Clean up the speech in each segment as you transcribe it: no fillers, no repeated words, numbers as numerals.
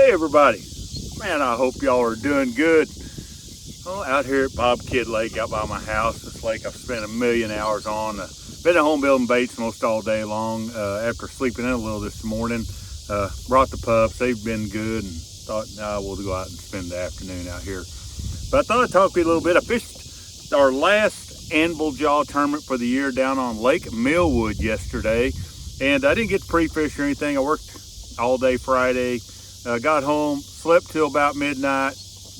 Hey everybody, man, I hope y'all are doing good. Well, out here at Bob Kidd Lake out by my house, this lake I've spent 1,000,000 hours on. Been at home building baits most all day long. After sleeping in a little this morning, brought the pups. They've been good and thought we'll go out and spend the afternoon out here. But I thought I'd talk to you a little bit. I fished our last Anviljaw tournament for the year down on Lake Millwood yesterday, and I didn't get to pre-fish or anything. I worked all day Friday. Got home, slept till about midnight,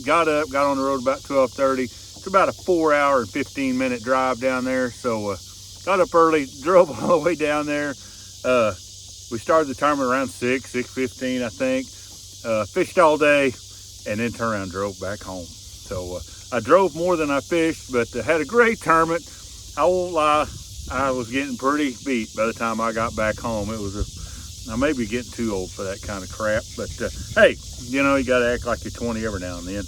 got up, got on the road about 12:30. It's about a 4-hour and 15-minute drive down there. So got up early, drove all the way down there. We started the tournament around 6:15, I think. Fished all day and then turned around and drove back home. So I drove more than I fished, but had a great tournament. I won't lie, I was getting pretty beat by the time I got back home. It was I may be getting too old for that kind of crap, but hey, you know, you got to act like you're 20 every now and then.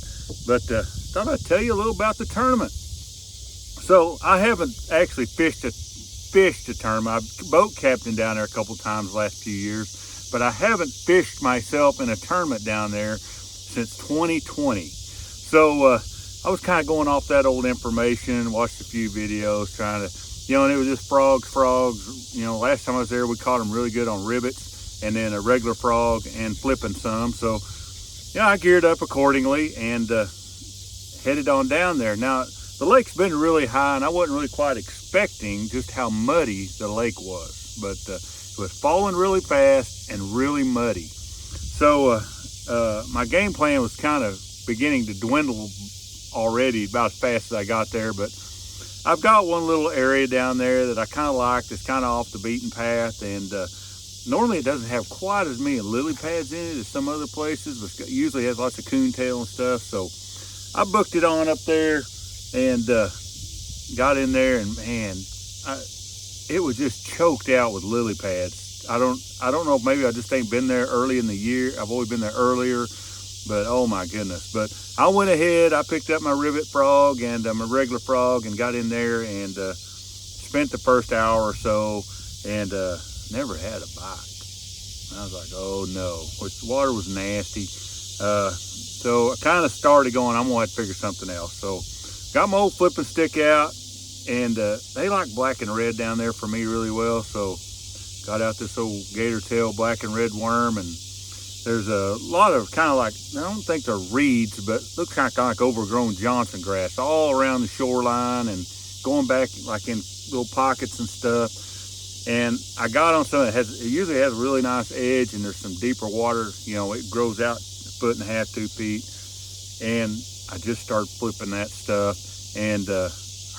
But thought I'd tell you a little about the tournament. So I haven't actually fished a tournament. I've boat captained down there a couple times the last few years, but I haven't fished myself in a tournament down there since 2020. So I was kind of going off that old information, watched a few videos, trying to, you know, and it was just frogs. You know, last time I was there, we caught them really good on rivets, and then a regular frog and flipping some. So, yeah, I geared up accordingly and headed on down there. Now, the lake's been really high, and I wasn't really quite expecting just how muddy the lake was. But it was falling really fast and really muddy. So my game plan was kind of beginning to dwindle already about as fast as I got there. But I've got one little area down there that I kind of like. It's kind of off the beaten path, and normally it doesn't have quite as many lily pads in it as some other places, but it usually has lots of coontail and stuff. So I booked it on up there and got in there, and man, it was just choked out with lily pads. I don't know if maybe I just ain't been there early in the year. I've always been there earlier, but oh my goodness. But I went ahead, I picked up my rivet frog and my regular frog and got in there and spent the first hour or so and never had a bite. I was like, oh no, which the water was nasty. So I kind of started going, I'm gonna have to figure something else. So got my old flipping stick out, and they like black and red down there for me really well. So got out this old gator tail black and red worm, and there's a lot of kind of like, I don't think they're reeds, but looks kind of like overgrown Johnson grass all around the shoreline and going back like in little pockets and stuff. And I got on some, it usually has a really nice edge, and there's some deeper water, you know, it grows out 1.5 to 2 feet. And I just started flipping that stuff, and I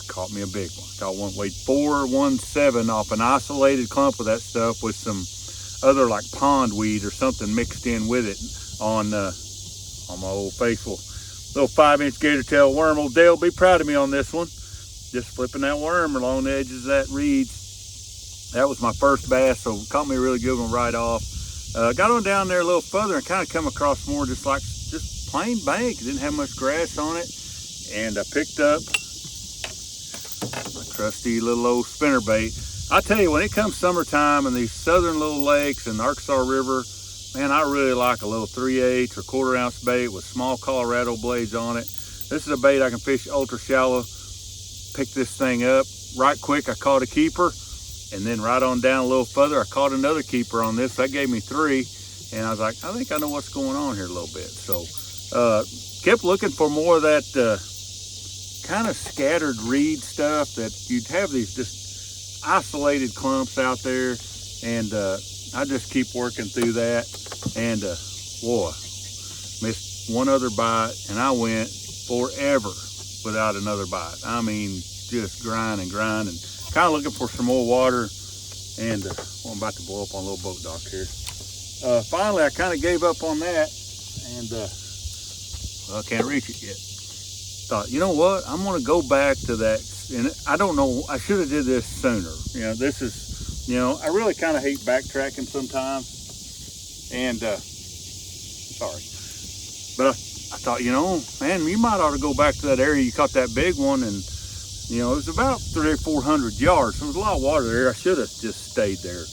caught me a big one. Caught one, weighed 417 off an isolated clump of that stuff with some other like pond weed or something mixed in with it on my old faithful little 5-inch gator tail worm. Old Dale will be proud of me on this one. Just flipping that worm along the edges of that reed. That was my first bass, so caught me a really good one right off. Got on down there a little further and kind of come across more just plain bank. It didn't have much grass on it. And I picked up my trusty little old spinnerbait. I tell you, when it comes summertime and these southern little lakes and the Arkansas River, man, I really like a little 3/8 or 1/4 ounce bait with small Colorado blades on it. This is a bait I can fish ultra shallow. Pick this thing up right quick. I caught a keeper, and then right on down a little further, I caught another keeper on this. That gave me 3, and I was like, I think I know what's going on here a little bit. So kept looking for more of that kind of scattered reed stuff that you'd have these just isolated clumps out there, and I just keep working through that, and boy, missed one other bite, and I went forever without another bite. I mean, just grinding, kind of looking for some more water, and I'm about to blow up on a little boat dock here. Finally, I kind of gave up on that, and well, I can't reach it yet. Thought, you know what, I'm gonna go back to that. And I don't know, I should have did this sooner. You know, this is, you know, I really kind of hate backtracking sometimes. And, sorry. But I thought, you know, man, you might ought to go back to that area you caught that big one. And, you know, it was about 300 or 400 yards. There was a lot of water there. I should have just stayed there.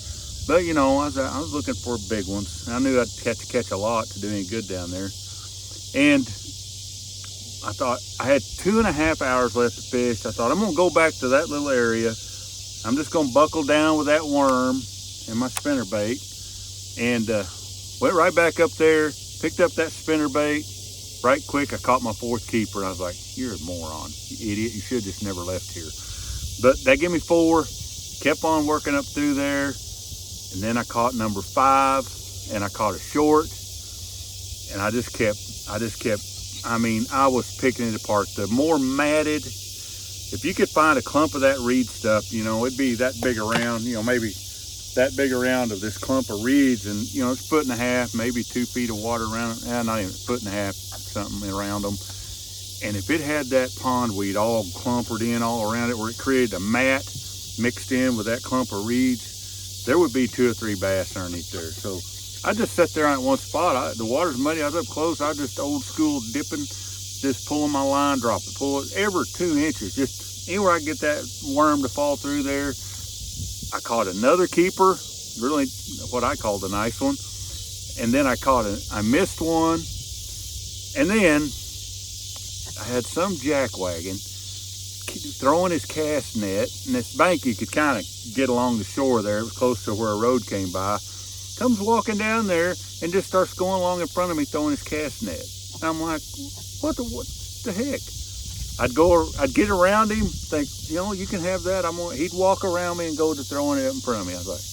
But you know, I was looking for big ones. I knew I'd catch a lot to do any good down there. And I thought I had 2.5 hours left to fish. I thought I'm gonna go back to that little area. I'm just gonna buckle down with that worm and my spinnerbait, and went right back up there, picked up that spinnerbait. Right quick, I caught my 4th keeper, and I was like, "You're a moron, you idiot! You should have just never left here." But that gave me 4. Kept on working up through there, and then I caught number 5, and I caught a short, and I just kept. I mean, I was picking it apart. The more matted, if you could find a clump of that reed stuff, you know, it'd be that big around, you know, maybe that big around of this clump of reeds, and you know, it's 1.5 foot, maybe 2 feet of water around it. Not even 1.5 foot, something around them. And if it had that pondweed all clumpered in all around it, where it created a mat mixed in with that clump of reeds, there would be 2 or 3 bass underneath there. So I just sat there on one spot. The water's muddy. I was up close. I just old school dipping, just pulling my line, drop it, pull it every 2 inches. Just anywhere I get that worm to fall through there. I caught another keeper, really what I called a nice one. And then I missed one. And then I had some jackwagon throwing his cast net, and this bank you could kind of get along the shore there. It was close to where a road came by. Comes walking down there and just starts going along in front of me throwing his cast net. And I'm like, what the heck? I'd get around him, think, you know, you can have that. He'd walk around me and go to throwing it up in front of me. I was like,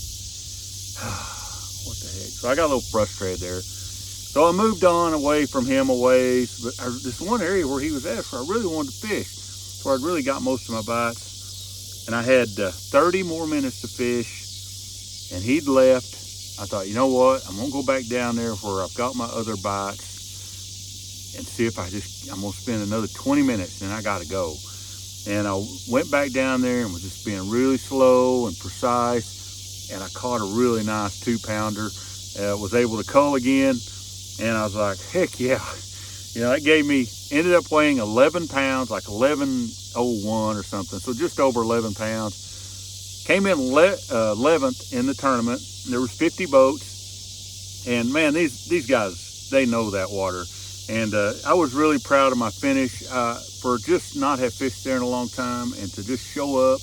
what the heck? So I got a little frustrated there. So I moved on away from him a ways, but this one area where he was at, so I really wanted to fish. So I'd really got most of my bites, and I had 30 more minutes to fish, and he'd left. I thought, you know what? I'm gonna go back down there where I've got my other bites and see if I'm gonna spend another 20 minutes, and I gotta go. And I went back down there and was just being really slow and precise, and I caught a really nice 2-pounder. Was able to cull again, and I was like, heck yeah. You know, that ended up weighing 11 pounds, like 11.01 or something. So just over 11 pounds. Came in 11th in the tournament. There was 50 boats. And man, these guys, they know that water. And I was really proud of my finish for just not have fished there in a long time, and to just show up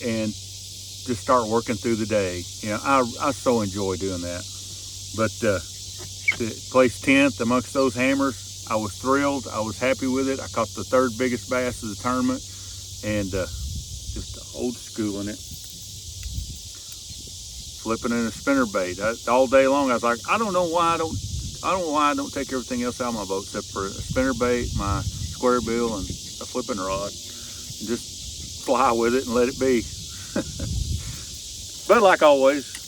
and just start working through the day. You know, I so enjoy doing that. But to place 10th amongst those hammers, I was thrilled. I was happy with it. I caught the 3rd biggest bass of the tournament, and just old schooling it, flipping in a spinnerbait all day long. I was like, I don't know why I don't take everything else out of my boat except for a spinnerbait, my square bill, and a flipping rod, and just fly with it and let it be. But like always,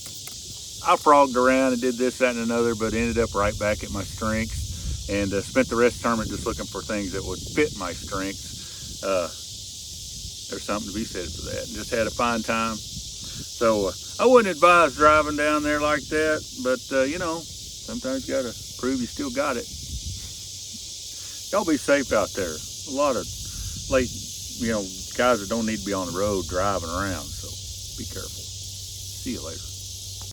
I frogged around and did this, that, and another, but ended up right back at my strengths, and spent the rest of the tournament just looking for things that would fit my strengths. There's something to be said for that. And just had a fine time. So I wouldn't advise driving down there like that, but you know, sometimes you gotta prove you still got it. Y'all be safe out there. A lot of guys that don't need to be on the road driving around, so be careful. See you later.